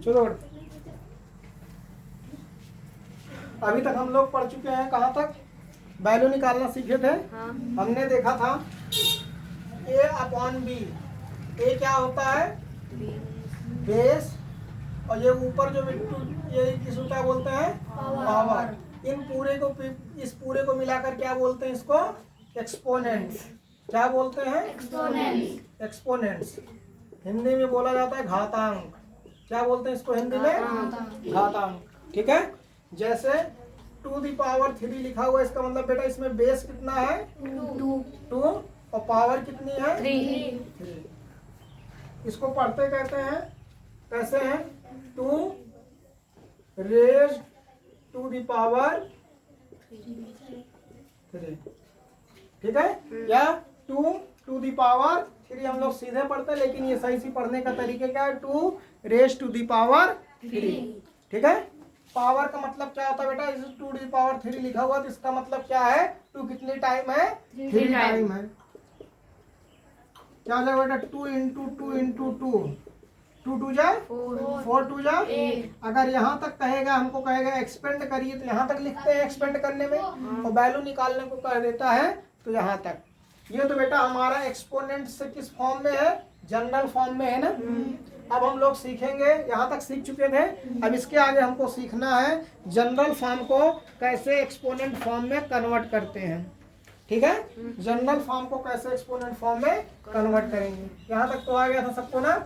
चलो अभी तक हम लोग पढ़ चुके हैं, कहाँ तक? वैल्यू निकालना सीखे थे। हाँ। हमने देखा था a अपॉन बी। ए क्या होता है? बेस। और ये ऊपर जो ये किसको क्या बोलते हैं? पावर। इस पूरे को मिलाकर क्या बोलते हैं? इसको एक्सपोनेंट्स। क्या बोलते हैं? एक्सपोनेंट्स। हिंदी में बोला जाता है घातांक। क्या बोलते हैं इसको हिंदी में? घातांक। ठीक है। जैसे 2 दी पावर 3 लिखा हुआ है, इसका मतलब बेटा इसमें बेस कितना है? 2 और पावर कितनी है? 3। इसको पढ़ते कहते हैं, कैसे हैं? 2 रेज टू दी पावर 3। ठीक है। या 2 टू दी पावर 3 हम लोग सीधे पढ़ते हैं, लेकिन ये सही से पढ़ने का तरीका क्या है? 2 रेज टू दी पावर 3। ठीक है। पावर का मतलब क्या होता है बेटा? इस 2 टू दी पावर 3 लिखा हुआ, तो इसका मतलब क्या है? 2 कितनी टाइम है? 3 टाइम है। क्या हो जाएगा बेटा? 2 इंटू 2 इंटू 2, 2 2 जा 4 2 जा 8। अगर यहाँ तक कहेगा, हमको कहेगा एक्सपेंड करिए, तो यहाँ तक लिखते हैं एक्सपेंड करने में, और वैल्यू निकालने को कह देता है तो यहाँ तक। ये तो बेटा हमारा एक्सपोनेंट से किस फॉर्म में है? जनरल फॉर्म में है ना। अब हम लोग सीखेंगे, यहाँ तक सीख चुके थे, अब इसके आगे हमको सीखना है जनरल फॉर्म को कैसे एक्सपोनेंट फॉर्म में कन्वर्ट करते हैं। ठीक है। जनरल फॉर्म को कैसे एक्सपोनेंट फॉर्म में कन्वर्ट करेंगे। यहाँ तक तो आ गया था सबको ना?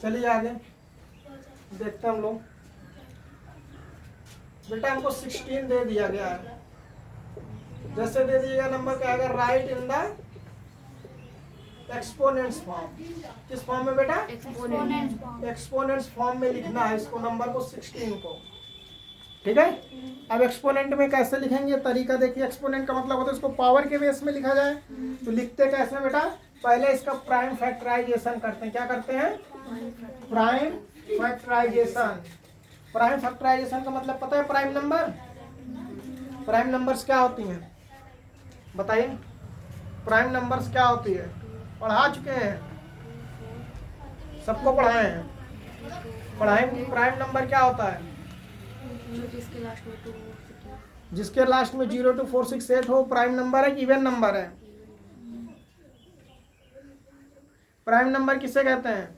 चलिए आगे देखते हैं हम लोग। बेटा हमको 16 दे दिया गया है। जैसे दे दिएगा नंबर क्या आएगा? Right in the exponents form. किस फॉर्म में बेटा? एक्सपोनेंट्स फॉर्म में लिखना है इसको, नंबर को 16 को। ठीक है। अब एक्सपोनेंट में कैसे लिखेंगे? तरीका देखिए। एक्सपोनेंट का मतलब होता है इसको पावर के बेस में लिखा जाए, तो लिखते कैसे बेटा? पहले इसका प्राइम फैक्टराइजेशन करते हैं। क्या करते हैं? Prime factorisation. प्राइम फैक्टराइजेशन का मतलब पता है? Prime number. प्राइम नंबर्स क्या होती हैं बताइए? प्राइम नंबर्स क्या होती है? पढ़ा चुके हैं, सबको पढ़ाए हैं। प्राइम नंबर क्या होता है? जिसके लास्ट में 0 2 4 6 8 हो, प्राइम नंबर है कि इवन नंबर है? प्राइम नंबर किसे कहते हैं?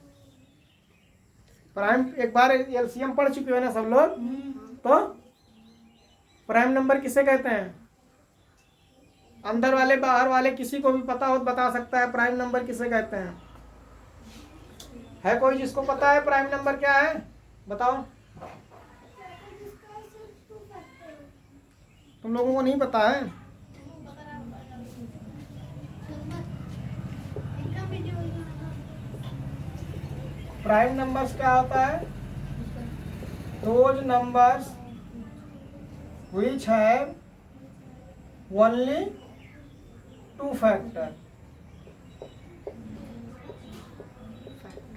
प्राइम एक बार एलसीएम पढ़ चुके हो ना सब लोग, तो प्राइम नंबर किसे कहते हैं? अंदर वाले बाहर वाले किसी को भी पता हो तो बता सकता है प्राइम नंबर किसे कहते हैं? है कोई जिसको पता है प्राइम नंबर क्या है? बताओ। तुम लोगों को नहीं पता है? प्राइम नंबर्स क्या होता है? Those numbers which have only 2 factor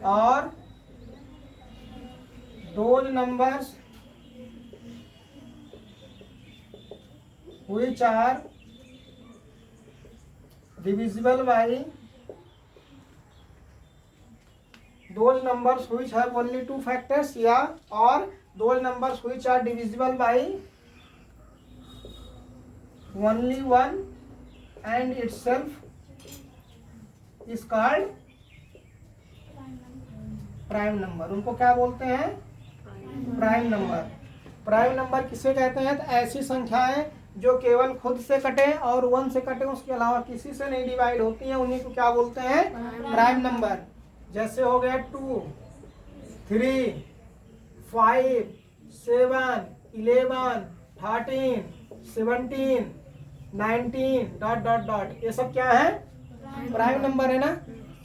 or those numbers which are divisible by those numbers which have only 2 factors, या or those numbers which are divisible by only 1 and itself is called prime number. उनको क्या बोलते हैं? Prime number. Prime number किसे कहते हैं? तो ऐसी संख्याएं जो केवल खुद से कटे और 1 से कटे, उसके अलावा किसी से नहीं डिवाइड होती हैं, उन्हीं को क्या बोलते हैं? Prime number. जैसे हो गया 2 3 5 7 11 13 17 19 ... ये सब क्या है? प्राइम नंबर है ना।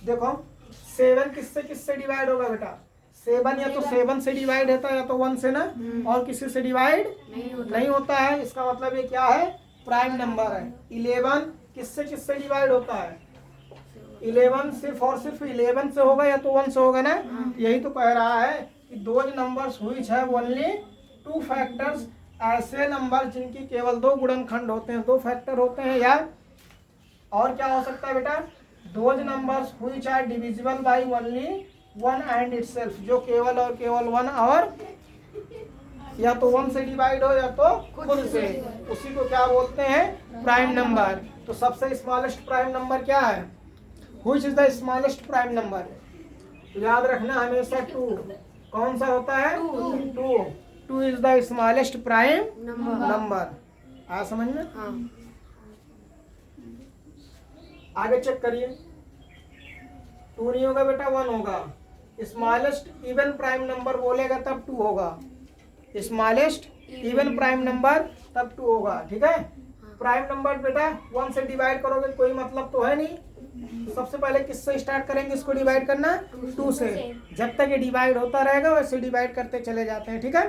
देखो 7 किससे डिवाइड होगा बेटा? 7 या तो 7 से डिवाइड होता है या तो 1 से ना, और किसी से डिवाइड नहीं होता है। इसका मतलब ये क्या है? प्राइम नंबर है। 11 किससे डिवाइड होता है? 11 सिर्फ और सिर्फ 11 से होगा या तो 1 से होगा ना। यही तो कह रहा है कि those numbers which have only 2 factors, ऐसे नंबर जिनकी केवल 2 गुणनखंड होते हैं, 2 फैक्टर होते हैं। या और क्या हो सकता है बेटा? Those numbers which are divisible by only one and itself, जो केवल और केवल वन और या तो वन से डिवाइड हो या तो खुद से, उसी को क्या बोलते हैं? Prime number. तो सबसे स्मॉलेस्ट प्राइम नंबर क्या है? Which is the smallest prime number? याद रखना हमेशा 2 कौन सा होता है? 2 is the smallest prime number. आ समझ में? आगे चेक करिए। 2 नहीं होगा बेटा, 1 होगा। स्मॉलेस्ट इवन प्राइम नंबर बोलेगा तब 2 होगा। स्मॉलेस्ट इवन प्राइम नंबर तब 2 होगा। ठीक है, प्राइम नंबर बेटा 1 से डिवाइड करोगे कोई मतलब तो है नहीं। सबसे पहले किससे स्टार्ट करेंगे इसको डिवाइड करना? 2 से। जब तक ये डिवाइड होता रहेगा वैसे डिवाइड करते चले जाते हैं। ठीक है,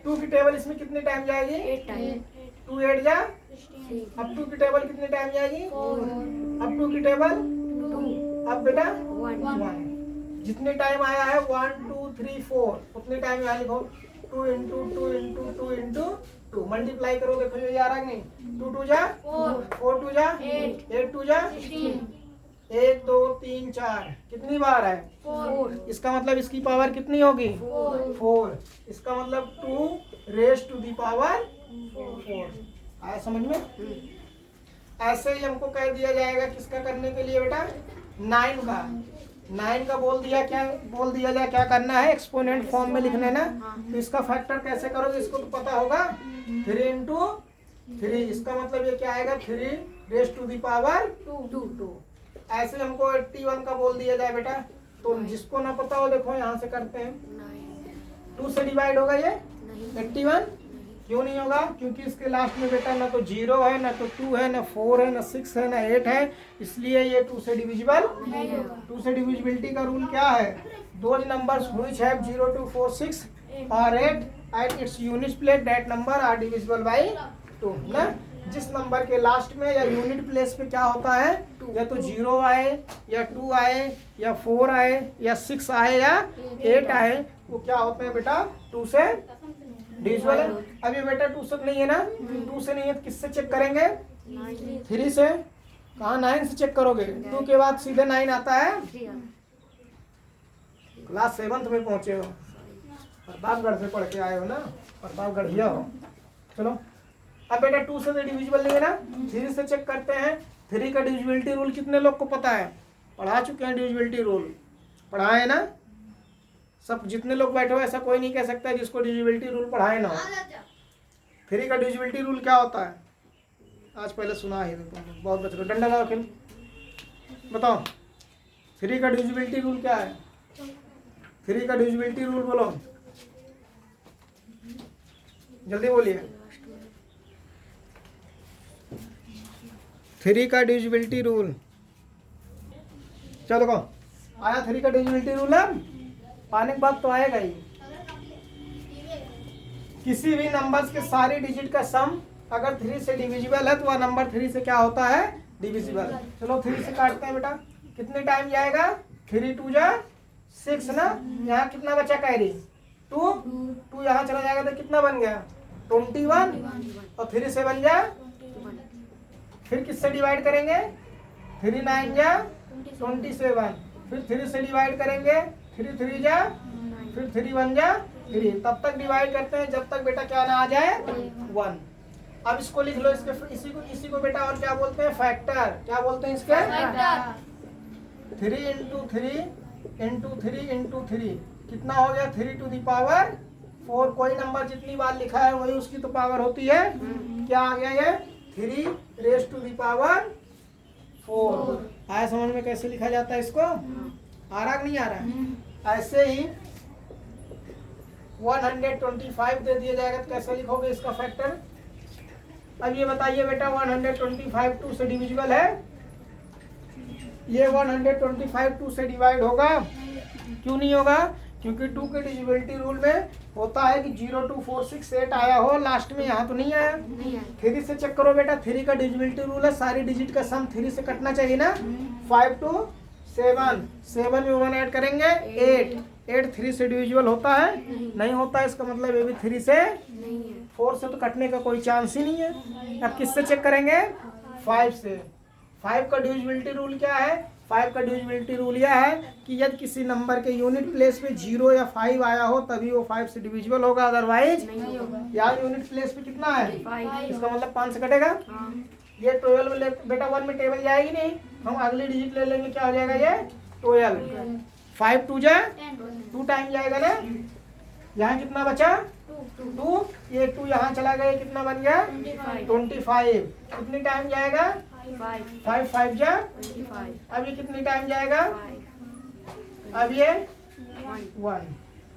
2 की टेबल इसमें कितने टाइम जाएगी? 8 टाइम। 2 8 जा। अब 2 की टेबल कितने टाइम जाएगी? 4। अब 2 की टेबल 2। अब बेटा 1। जितने टाइम आया है 1 2 3 4 उतने टाइम यहाँ लिखो। 2 इंटू 2 इंटू 2 इंटू 2 मल्टीप्लाई करो, देखो ये आ रहा है नहीं? 2 2 जा 4 2 जा 8 2 जा 1 2 3 4 कितनी बार है? 4। इसका मतलब इसकी पावर कितनी होगी? 4। इसका मतलब 2 रेज टू दी पावर 4। आया समझ में? ऐसे ही हमको कह दिया जाएगा किसका करने के लिए बेटा? 9 का बोल दिया जाए क्या करना है? एक्सपोनेंट फॉर्म में लिखने ना। तो इसका फैक्टर कैसे करोगे इसको तो पता होगा। 3 इंटू 3, इसका मतलब ये क्या आएगा? 3 रेज टू दी पावर 2। ऐसे हमको 81 का बोल दिया जाए बेटा, तो जिसको ना पता हो देखो यहाँ से करते हैं। 2 से डिवाइड होगा ये 81? क्यों नहीं होगा? क्योंकि इसके लास्ट में बेटा ना तो 0 है, ना तो 2 है, ना 4 है, ना 6 है, ना 8 है, इसलिए ये 2 से डिविजिबल नहीं होगा। 2 से डिविजिबिलिटी का रूल क्या है? दोज नंबर्स व्हिच हैव 0 2 4 6 और 8 at its unit place that number are divisible by 2 ना। जिस नंबर के लास्ट में या यूनिट प्लेस पे क्या होता है? या तो 0 आए या 2 आए या 4 आए या 6 आए या 8 आए, वो क्या होते हैं बेटा? 2 से डिविजिबल है। अब ये बेटा 2 से नहीं है ना? 2 से नहीं है तो किससे चेक करेंगे? 3 से। कहाँ 9 से चेक करोगे? 2 के बाद सीधे 9 आता है। क्लास 7th में पहुंचे हो, प्रतापगढ़ से पढ़ के आए हो ना, प्रतापगढ़िया हो। चलो अब बेटा 2 से डिविजिबल नहीं है ना, 3 से चेक करते हैं। 3 का डिविजिबिलिटी रूल कितने लोग को पता है? पढ़ा चुके हैं डिविजिबिलिटी रूल, पढ़ाए ना सब? जितने लोग बैठे हो ऐसा कोई नहीं कह सकता जिसको डिविजिबिलिटी रूल पढ़ाए ना हो। 3 का डिविजिबिलिटी रूल क्या होता है? आज पहले सुना ही तुम बहुत बच्चों को। डंडा लगाओ खेल, बताओ 3 का डिविजिबिलिटी रूल क्या है? 3 का डिविजिबिलिटी रूल बोलो, जल्दी बोलिए। 3 का डिविजिबिलिटी रूल, चलो देखो आया 3 का डिविजिबिलिटी रूल है। पाने के बाद तो आएगा ही। किसी भी नंबर्स के सारे डिजिट का सम अगर 3 से डिविजिबल है तो वह नंबर 3 से क्या होता है? डिविजिबल। चलो 3 से काटते हैं बेटा, कितने टाइम जाएगा? 3 2 जा 6 ना। यहाँ कितना बचा कैरी? 2 यहाँ चला जाएगा तो कितना बन गया? 21 और 3 से बन जा। फिर किससे डिवाइड करेंगे? 3 9 जा 27, फिर 3 से डिवाइड करेंगे, 3 3 जा, फिर 3 1 जा 3, तब तक डिवाइड करते हैं जब तक बेटा क्या ना आ जाए? 1। अब इसको लिख लो, इसके इसी को बेटा और क्या बोलते हैं? फैक्टर। क्या बोलते हैं इसके? 3 इंटू 3 इंटू 3 इंटू 3 कितना हो गया? 3 टू दी पावर 4। कोई नंबर जितनी बार लिखा है वही उसकी तो पावर होती है। क्या आ गया ये? 3 रेज टू दी पावर 4। आया समझ में कैसे लिखा जाता है इसको? आ रहा नहीं आ रहा है? ऐसे ही 125 दे दिया जाएगा तो कैसे लिखोगे इसका फैक्टर? अब ये बताइए बेटा 125 2 से डिविजिबल है? ये 125 2 से डिवाइड होगा? क्यों नहीं होगा? क्योंकि 2 के डिविजिबिलिटी रूल में होता है कि 0 2 4 6 8 आया हो लास्ट में, यहाँ तो नहीं आया। 3 से चेक करो बेटा, 3 का डिविजिबिलिटी रूल है सारी डिजिट का सम 3 से कटना चाहिए ना। 5 2 7, 7 में 1 ऐड करेंगे 8 3 से डिविजिबल होता है? नहीं होता है। इसका मतलब ये भी 3 से 4 से तो कटने का कोई चांस ही नहीं है। अब किससे चेक करेंगे? 5 से। 5 का डिविजिबिलिटी रूल क्या है? 5 का डिविजिबिलिटी रूल यह है कि यदि किसी नंबर के यूनिट प्लेस पे 0 या 5 आया हो तभी वो 5 से डिविजिबल होगा, अदरवाइज नहीं होगा। यहाँ यूनिट प्लेस पे कितना है, 5। इसका मतलब 5 से कटेगा। हाँ। ये 12 ले बेटा 1 में टेबल जाएगी नहीं, हम अगली डिजिट ले लेंगे, क्या हो जाएगा ये 12। 5 2 जा 2 टाइम जाएगा ना, यहाँ कितना बचा 2, ये 2 यहाँ चला गया, ये कितना बन गया 25। कितनी टाइम जाएगा 5 5 जा, 25। अब ये कितनी टाइम जाएगा, 5 अब ये 1 1,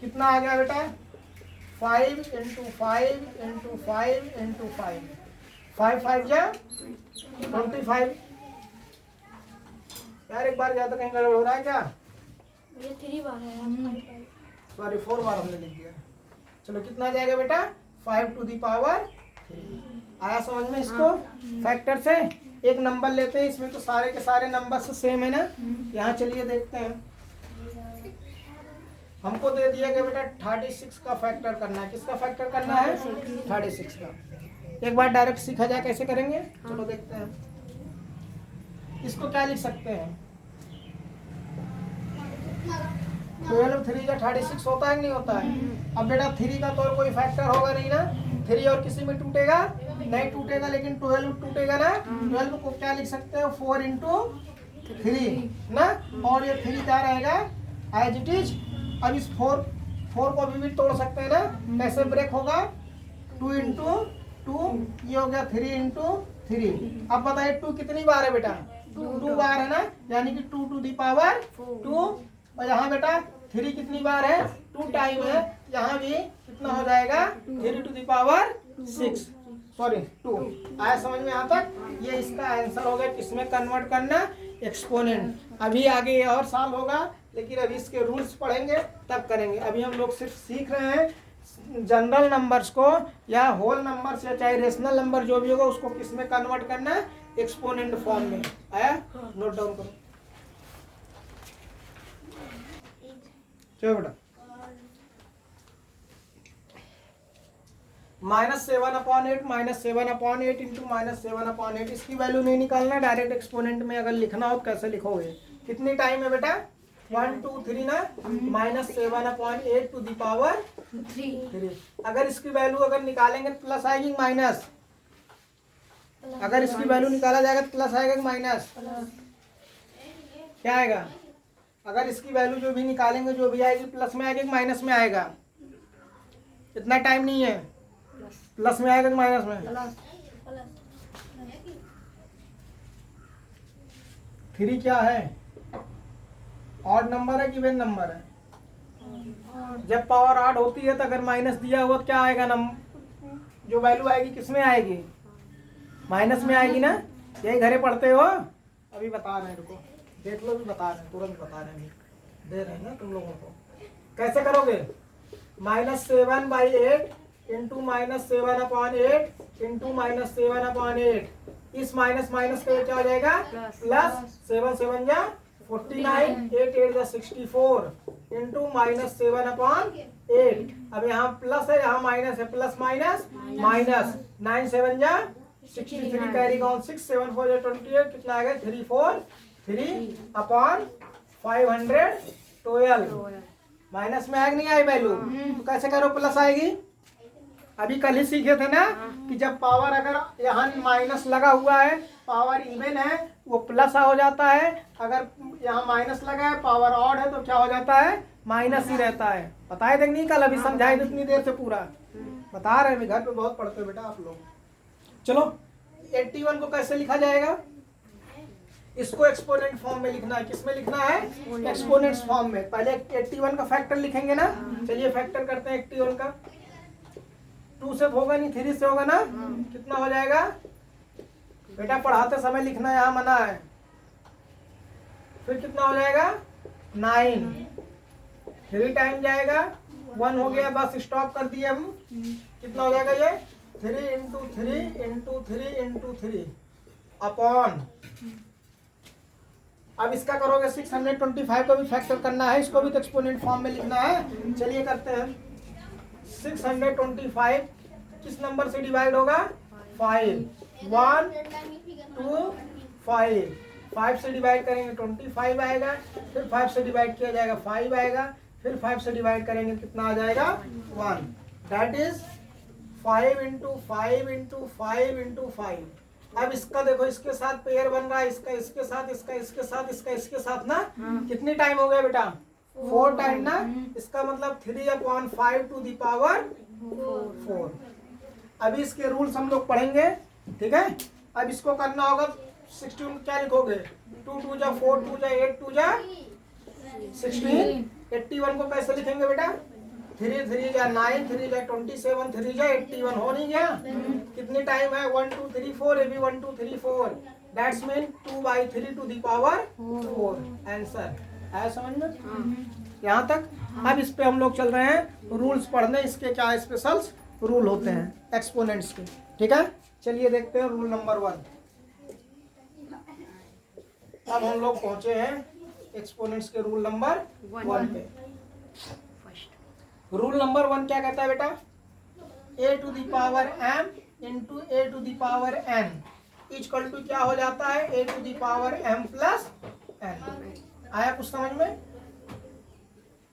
कितना आ गया बेटा 5 इंटू 5 इंटू 5 इंटू 5, 5 5 जा 25। यार एक बार ज्यादा कहीं गड़बड़ हो रहा है क्या, ये 3 बार है। सॉरी 4 बार हमने लिख दिया। चलो कितना आ जाएगा बेटा 5 टू दी पावर 3। आया समझ में इसको, फैक्टर से एक नंबर लेते हैं, इसमें तो सारे के सारे नंबर से सेम है ना। यहाँ चलिए देखते हैं, हमको दे दिया गया बेटा 36 का फैक्टर करना है। किसका फैक्टर करना है 36 का। एक बार डायरेक्ट सीखा जाए कैसे करेंगे, चलो देखते हैं। इसको क्या लिख सकते हैं, 12 3 का 36 होता है कि नहीं होता है। अब बेटा 3 का तो और कोई फैक्टर होगा नहीं ना, 3 और किसी में टूटेगा नहीं टूटेगा, लेकिन 12 टूटेगा ना। 12 को क्या लिख सकते हैं 4 इंटू 3 ना, और ये 3 क्या रहेगा एज इट इज। अब इस 4 को भी तोड़ सकते हैं ना, कैसे ब्रेक होगा 2 इंटू 2, ये हो गया 3 इंटू 3। अब बताइए 2 कितनी बार है बेटा 2 बार है ना, यानी कि 2 टू दी पावर 2। और यहाँ बेटा 3 कितनी बार है 2 टाइम है, यहाँ भी कितना हो जाएगा 3 टू दी पावर 6, सॉरी 2। आया समझ में यहाँ तक, ये इसका आंसर हो गया। किसमें कन्वर्ट करना, एक्सपोनेंट। अभी आगे ये और साल होगा, लेकिन अभी इसके रूल्स पढ़ेंगे तब करेंगे। अभी हम लोग सिर्फ सीख रहे हैं जनरल नंबर्स को, या होल नंबर्स या चाहे रेशनल नंबर जो भी होगा उसको किसमें कन्वर्ट करना है, एक्सपोनेंट फॉर्म में। आया, नोट डाउन करो। चलो बेटा -7/8 -7/8 इंटू -7/8, इसकी वैल्यू नहीं निकालना, डायरेक्ट एक्सपोनेंट में अगर लिखना हो कैसे लिखोगे। कितनी टाइम है बेटा 1 2 3 ना, -7/8 टू दी पावर 3। अगर इसकी वैल्यू अगर निकालेंगे तो प्लस आएगी माइनस, अगर इसकी वैल्यू निकाला जाएगा तो प्लस आएगा कि माइनस, क्या आएगा। अगर इसकी वैल्यू जो भी निकालेंगे जो भी आएगी प्लस में आएगा कि माइनस में आएगा, इतना टाइम नहीं है, प्लस में आएगा कि माइनस में। 3 क्या है, ऑड नंबर है कि इवन नंबर है। जब पावर ऑड होती है तो अगर माइनस दिया हुआ क्या आएगा, जो वैल्यू आएगी किसमें आएगी, माइनस में आएगी ना। यही घरे पढ़ते हो, अभी बता रहे हैं, रुको देख लो, भी बता रहे हैं, तुरंत बता रहे हैं, दे रहे हैं ना तुम लोगों को। कैसे करोगे, -7/8 इंटू -7/8 इंटू -7/8, इस माइनस माइनस का क्या हो जाएगा प्लस, 7 7 जा 49, 8 8 जा 64 इंटू -7/8। अब यहाँ प्लस है यहाँ माइनस है, प्लस माइनस माइनस, 9 7 जा 63, कैरी ऑन 6 7 4 जा 28, कितना आएगा 3 4 3/512। माइनस में आएगी नहीं आई वैल्यू, तो कैसे करो प्लस आएगी। अभी कल ही सीखे थे ना कि जब पावर अगर यहाँ माइनस लगा हुआ है, पावर इवन है, वो प्लस हो जाता है। अगर यहाँ माइनस लगा है, पावर ऑड है, तो क्या हो जाता है माइनस ही रहता है। बताए थे नहीं कल, अभी समझाए थे इतनी देर से पूरा बता रहे हैं, घर पे बहुत पढ़ते हो बेटा आप लोग। चलो 81 को कैसे लिखा जाएगा, इसको एक्सपोनेंट फॉर्म में लिखना है। किसमें लिखना है, एक्सपोनेंट्स फॉर्म में। पहले 81 का फैक्टर लिखेंगे ना, चलिए फैक्टर करते हैं 81 का। 2 से होगा नहीं, 3 से होगा ना, कितना हो जाएगा बेटा, पढ़ाते समय लिखना यहाँ मना है। फिर कितना हो जाएगा 9, 3 टाइम जाएगा, 1 हो गया, बस स्टॉप कर दिए हम। कितना हो जाएगा ये 3 इंटू 3 इंटू 3 इंटू 3 अपॉन। अब इसका करोगे 625 को भी फैक्टर करना है, इसको भी तो एक्सपोनेंट फॉर्म में लिखना है। चलिए करते हैं। 625 किस नंबर से डिवाइड होगा 5, 1 2 5, 5 से डिवाइड करेंगे 25 आएगा, फिर 5 से डिवाइड किया जाएगा 5 आएगा, फिर 5 से डिवाइड करेंगे कितना आ जाएगा 1। That is 5 into 5 into 5 into 5। अब इसका देखो, इसके साथ पेयर बन रहा है, इसका इसके साथ, इसका इसके साथ, इसका इसके साथ ना। कितनी टाइम हो गया बेटा? 4 टाइम ना। इसका मतलब 3/5 टू दी पावर 4। अभी इसके रूल्स हम लोग पढ़ेंगे, ठीक है। अब इसको करना होगा 16 क्या लिखोगे? 2 2 जा 4 2 जा 8 2 जा 16। 81 को कैसे लिखेंगे बेटा? 3 3 जा 9 3 जा 27 3 जा 81। हो नहीं गया? कितनी टाइम है? 1 2 3 4। ये भी 1 2 3 4। That's mean 2/3 to the power 4। Answer आया समझ में? यहाँ तक। अब इस पे हम लोग चल रहे हैं रूल्स पढ़ने। इसके क्या स्पेशल रूल होते हैं एक्सपोनेंट्स के, ठीक है। चलिए देखते हैं रूल नंबर 1। अब हम लोग पहुंचे हैं एक्सपोनेंट्स के रूल नंबर 1 पे। रूल नंबर 1 क्या कहता है बेटा? a to the power m into a to the power n equal to क्या हो जाता है? a to the power m plus n। आया कुछ समझ में?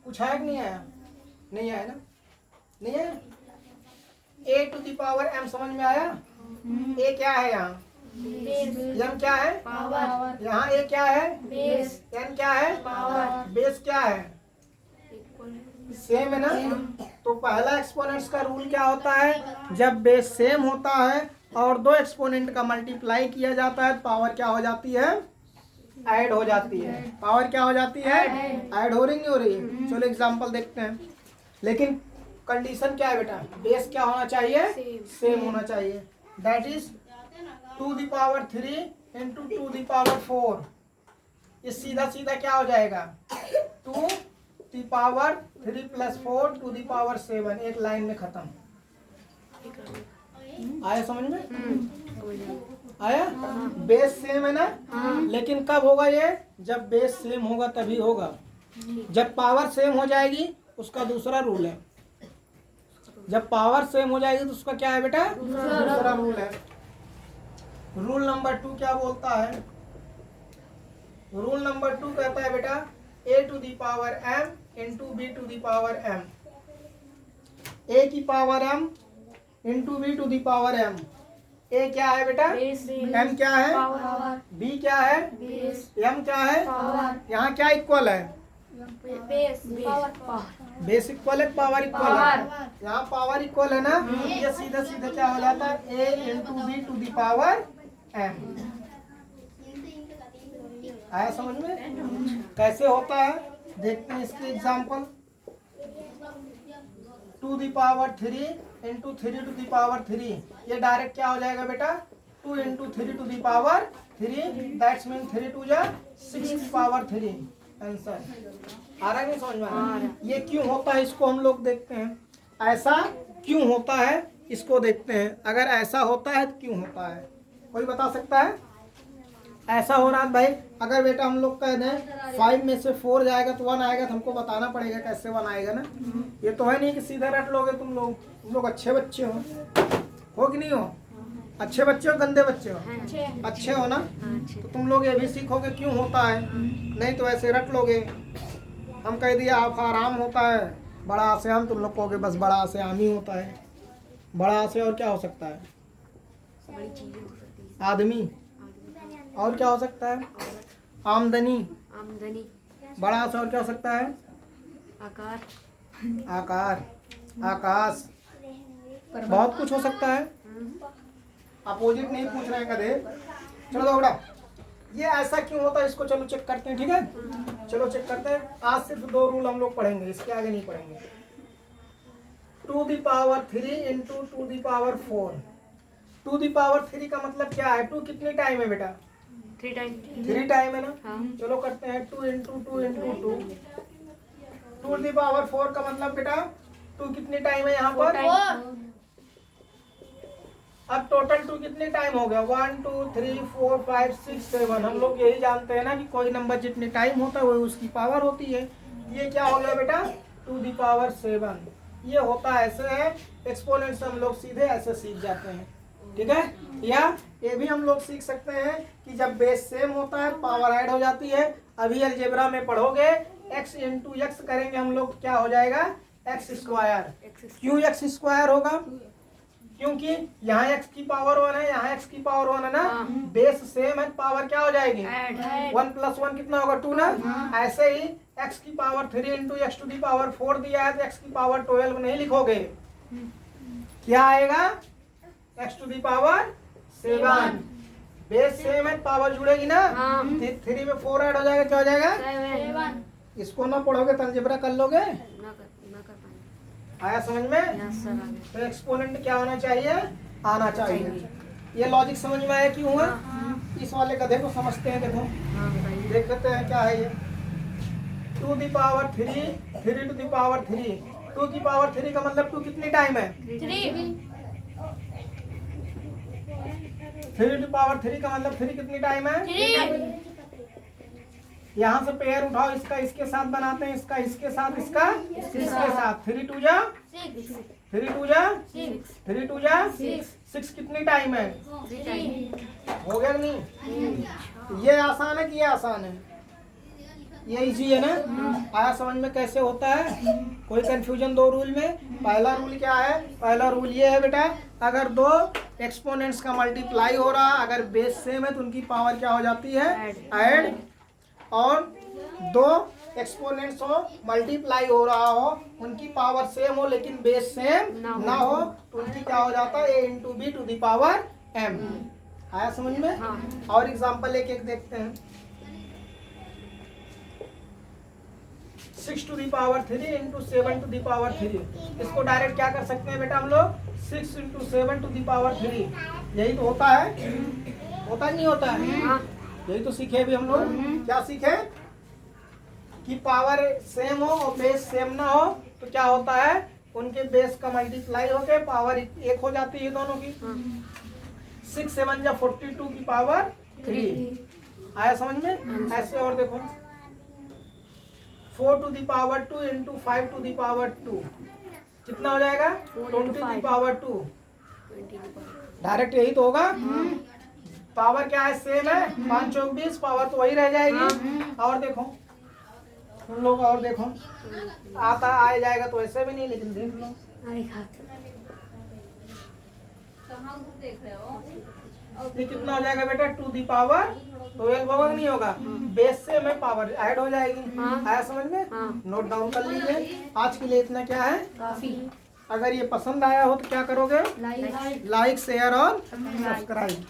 कुछ आया कि नहीं आया? नहीं आया ना? नहीं आया? a to the power m समझ में आया? a क्या है यहाँ? m क्या है? पावर। यहाँ a क्या है? बेस। n क्या है? पावर। बेस क्या है? सेम है ना। तो पहला एक्सपोनेंट्स का रूल क्या होता है? जब बेस सेम होता है और दो एक्सपोनेंट का मल्टीप्लाई किया जाता है, पावर क्या हो जाती है? ऐड हो जाती है। पावर क्या हो जाती है? ऐड हो रही नहीं हो रही है? चलो एग्जांपल देखते हैं। लेकिन कंडीशन क्या है बेटा? बेस क्या होना चाहिए? सेम होना चाहिए। That is 2 the power 3 into 2 the power 4। ये सीधा सीधा क्या हो जाएगा? 2 the power 3 plus 4 to the power 7। एक लाइन में खत्म। आया समझ में? आया? बेस सेम है ना। लेकिन कब होगा ये? जब बेस सेम होगा तभी होगा। जब पावर सेम हो जाएगी उसका दूसरा रूल है। जब पावर सेम हो जाएगी तो उसका क्या है बेटा? दूसरा रूल है। रूल नंबर 2 क्या बोलता है? रूल नंबर 2 कहता है बेटा a to the power m into B to the power m। a की power m into B to the power m। a क्या है बेटा? m क्या है? पावर। b क्या है? बेस। m क्या है? पावर। यहाँ क्या इक्वल है? बेस। पावर। बेस इक्वल है, पावर इक्वल है। यहाँ पावर इक्वल है ना। ये सीधा सीधा क्या हो जाता है? a into B to the power m। आया समझ में? कैसे होता है देखते हैं इसके example. 2 the power 3 into 3 to the power 3। ये डायरेक्ट क्या हो जाएगा बेटा? 2 into 3 to the power 3। That's mean 3 टू जा 6 टू दी पावर 3। आंसर आ रहा है नहीं समझ में? ये क्यों होता है इसको हम लोग देखते हैं। ऐसा क्यों होता है इसको देखते हैं। अगर ऐसा होता है तो क्यों होता है? कोई बता सकता है? ऐसा हो रहा है भाई, अगर बेटा हम लोग कह दें 5 में से 4 जाएगा तो 1 आएगा, तो हमको बताना पड़ेगा कैसे 1 आएगा ना। ये तो है नहीं कि सीधे रट लोगे तुम लोग अच्छे बच्चे हो कि नहीं हो? अच्छे बच्चे हो गंदे बच्चे हो? अच्छे हो ना। तो तुम लोग ये भी सीखोगे क्यों होता है, नहीं तो ऐसे रट लोगे। हम कह दिया आप आराम होता है, बड़ा से हम, तुम लोग कहोगे बस बड़ा से आम ही होता है। बड़ा से और क्या हो सकता है? आदमी। और क्या हो सकता है? आमदनी। बड़ा से और क्या हो सकता है? आकार, आकाश, बहुत कुछ हो सकता है। अपोजिट नहीं पूछ रहे हैं कदे। चलो दोगड़ा, ये ऐसा क्यों होता है इसको चलो चेक करते हैं, ठीक है। चलो चेक करते हैं। आज सिर्फ 2 रूल हम लोग पढ़ेंगे, इसके आगे नहीं पढ़ेंगे। 2 the power 3 into 2 the power 4। 2 the power 3 का मतलब क्या है? 2 कितनी टाइम है बेटा? 3 टाइम है ना। चलो करते हैं 2 इंटू 2 इंटू 2। 2 दी पावर 4 का मतलब बेटा 2 कितनी टाइम है यहाँ पर? अब टोटल 2 कितने टाइम हो गया? 1 2 3 4 5 6 7। हम लोग यही जानते हैं ना कि कोई नंबर जितने टाइम होता है वही उसकी पावर होती है। ये क्या हो गया बेटा? 2 दी पावर 7। ये होता ऐसे है। एक्सपोनेंट्स हम लोग सीधे ऐसे सीख जाते हैं। ठीक है। या ये भी हम लोग सीख सकते हैं कि जब बेस सेम होता है पावर ऐड हो जाती है। अभी अलजेब्रा में पढ़ोगे x इंटू एक्स करेंगे हम लोग, क्या हो जाएगा एक्स स्क्वायर। क्यों एक्स स्क्वायर होगा? क्योंकि यहाँ x की पावर 1 है, यहाँ x की पावर 1 है ना, बेस सेम है, पावर क्या हो जाएगी 1 + 1 कितना होगा 2 ना। ऐसे ही x की power 3 into X to the power 4 दिया है तो x की पावर 12 नहीं लिखोगे, क्या आएगा x to the power 7। Base same है, पावर जुड़ेगी ना, 3 में 4 ऐड हो जाएगा, क्या हो जाएगा 7 इसको ना पढ़ोगे तो अलजेब्रा कर लोगे। ना कर पाएंगे। आया समझ में? यस सर, आ गया। तो एक्सपोनेंट क्या होना चाहिए, आना चाहिए। ये लॉजिक समझ में आया क्यों है? इस वाले गधे को समझते हैं, देखो हाँ बताइए। देख लेते हैं क्या है ये। 2 the power 3, 3 to the power 3। 2 की पावर 3 का मतलब 2 कितनी टाइम है? 3 टू पावर 3 का मतलब 3 कितनी टाइम है? यहाँ से पेयर उठाओ, इसका इसके साथ बनाते हैं, इसका इसके साथ, इसका इसके साथ। 3 टू जा 3 टू जा 3 टू जा 6 कितनी टाइम है? हो गया कि नहीं? ये आसान है कि ये आसान है? ये इजी है ना? आया समझ में कैसे होता है? कोई कंफ्यूजन दो रूल में? पहला रूल क्या है? पहला रूल ये है बेटा, अगर दो एक्सपोनेंट्स का मल्टीप्लाई हो रहा, अगर बेस सेम है तो उनकी पावर क्या हो जाती है ऐड। और दो एक्सपोनेंट्स हो, मल्टीप्लाई हो रहा हो, उनकी पावर सेम हो लेकिन बेस सेम ना हो तो उनकी क्या हो जाता है a into B to the power m। आया समझ में? और एग्जांपल एक एक देखते हैं। 6 to the power 3 into 7 to the power 3। इसको डायरेक्ट क्या कर सकते हैं बेटा हम लोग, 6 इंटू 7 टू दी पावर 3। यही तो होता है, होता नहीं होता है? यही तो सीखे भी हम लोग। क्या सीखे? कि पावर सेम हो और बेस सेम ना हो तो क्या होता है, उनके बेस का मल्टीप्लाई होके पावर एक हो जाती है दोनों की। 6 7 या 42 की पावर 3। आया समझ में? ऐसे और देखो 4 to the power 2 into 5 to the power 2 कितना हो जाएगा 20 टू दी पावर 2। डायरेक्ट यही तो होगा। पावर क्या है सेम है, 5 चौक 20, पावर तो वही रह जाएगी। और देखो तुम लोग, और देखो आता आ जाएगा तो ऐसे भी नहीं, लेकिन देख लो ये कितना हो जाएगा बेटा 2 दी पावर 12 होगा नहीं होगा, बेस से में पावर ऐड हो जाएगी। आया समझ में? नोट डाउन कर लीजिए। आज के लिए इतना क्या है काफी। अगर ये पसंद आया हो तो क्या करोगे, लाइक लाइक शेयर और सब्सक्राइब।